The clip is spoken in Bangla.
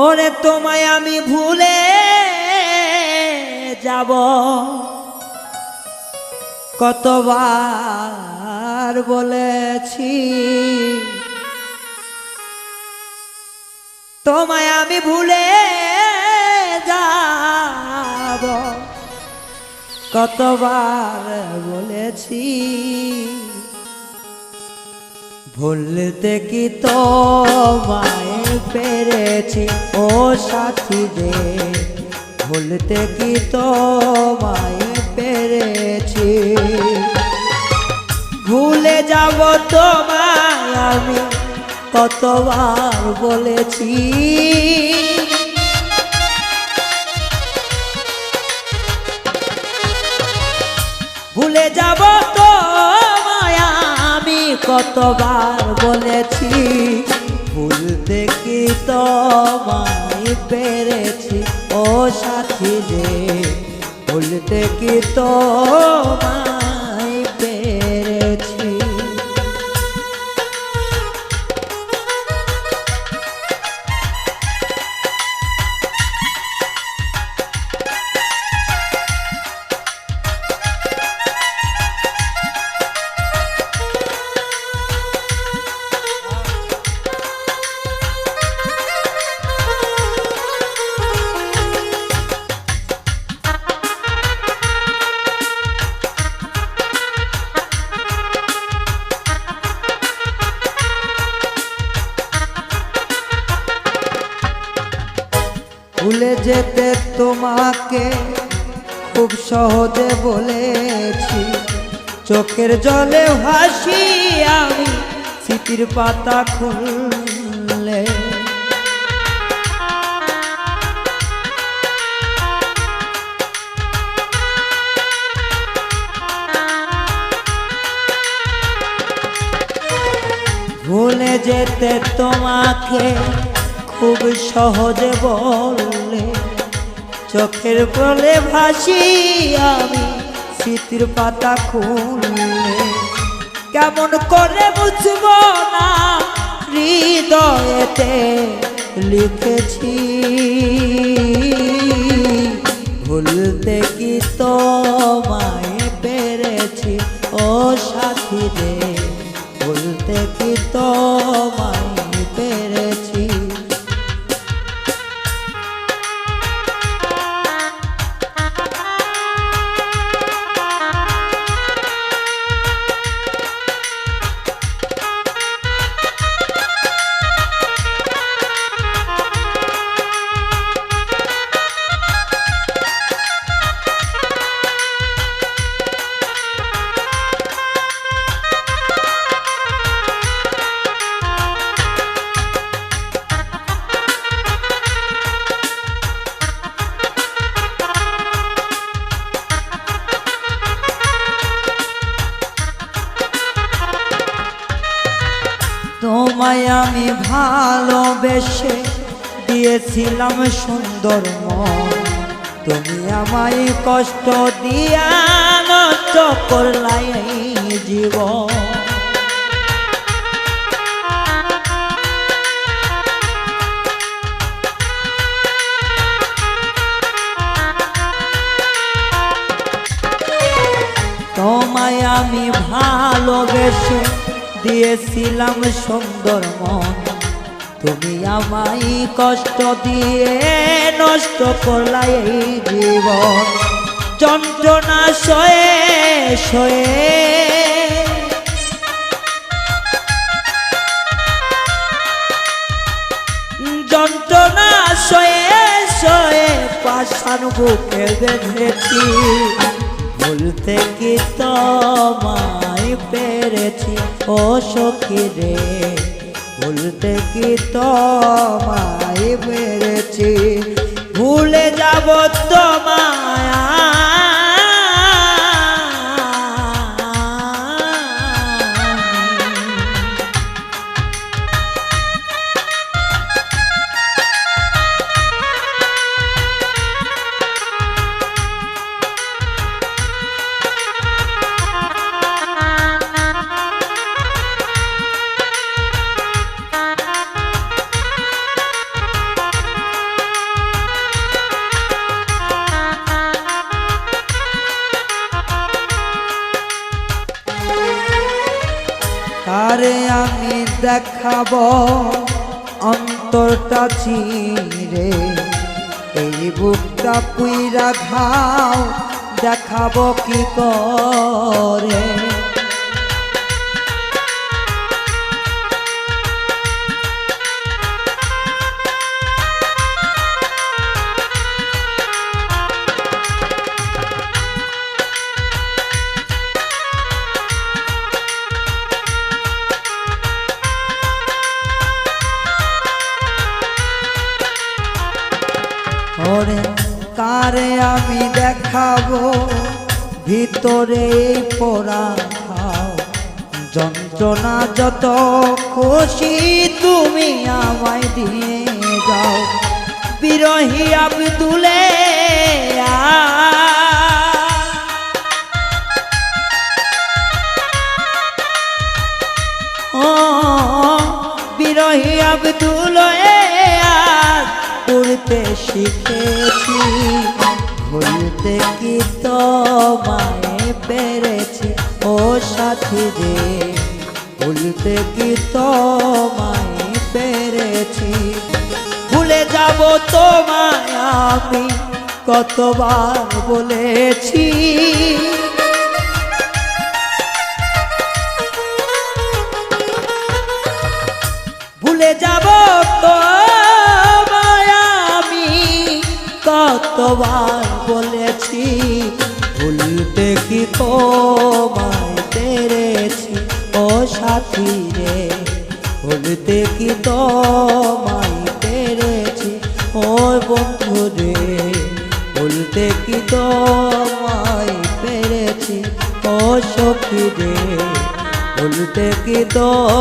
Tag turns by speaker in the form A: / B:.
A: ওরে তোমায় আমি ভুলে যাব কতবার বলেছি, তোমায় আমি ভুলে যাব কতবার বলেছি। ভুলতে কি তোমায় পেরেছি ও সাথী রে, ভুলতে কি তোমায় পেরেছি। ভুলে যাব তোমায় আমি কতবার বলেছি, ভুলে যাব তোমায় আমি কতবার বলেছি। ভুলতে কি তোমায় পেরেছি ও সাথী রে, ভুলতে কি তোমায় পেরেছি। ভুলে যেতে তোমাকে খুব সহজে বলেছি, চোখের জলে ভাসি আমি স্মৃতির পাতা খুললে। ভুলে যেতে তোমাকে খুব সহজে বললে, চোখের জলে ভাসি আমি স্মৃতির পাতা খুললে। কেমন করে বুঝব না হৃদয়েতে লিখেছি, ভুলতে কি তোমায় পেরেছি ও সাথী রে, ভুলতে কি তোমায় পেরেছি। তোমায় আমি ভালোবেসে দিয়েছিলাম সুন্দর মন, তুমি আমায় কষ্ট দিয়া নষ্ট করলাই জীবন। তোমায় আমি ভালোবেসে দিয়েছিলাম সুন্দর মন, তুমি আমায় কষ্ট দিয়ে নষ্ট করলাই জীবন। যন্ত্রণা সয়ে সয়ে যন্ত্রণা সয়ে সয়ে পাষাণ বুকে বেঁধেছি, ভুলতে কি তোমায় পেরেছি ও সখী রে, ভুলতে কি তোমায় পেরেছি। ভুলে যাব তোমায় দেখাবো অন্তরটা চিরে, এই বুকটা পুইরা ঘাও দেখাবো কি করে। ওরে কারে আমি দেখাবো ভিতরে পোড়া খাও, যন্ত্রণা যত খুশি তুমি আমায় দিয়ে যাও। বিরহী আব্দুলে ও বিরহী আব্দুলে উড়তে শিখেছি, ভুলতে কি তোমায় পেরেছি ও সাথী রে, ভুলতে কি তোমায় পেরেছি। ভুলে যাব তোমায় আমি কতবার বলেছি, ভুলে যাব তোমায় আমি কতবার বলেছি, ভুলতে কি তোমায় পেরেছি ও সাথী রে, ভুলতে কি তোমায় পেরেছি ও বন্ধু রে, ভুলতে কি তোমায় পেরেছি ও সখী রে, ভুলতে কি তোমায়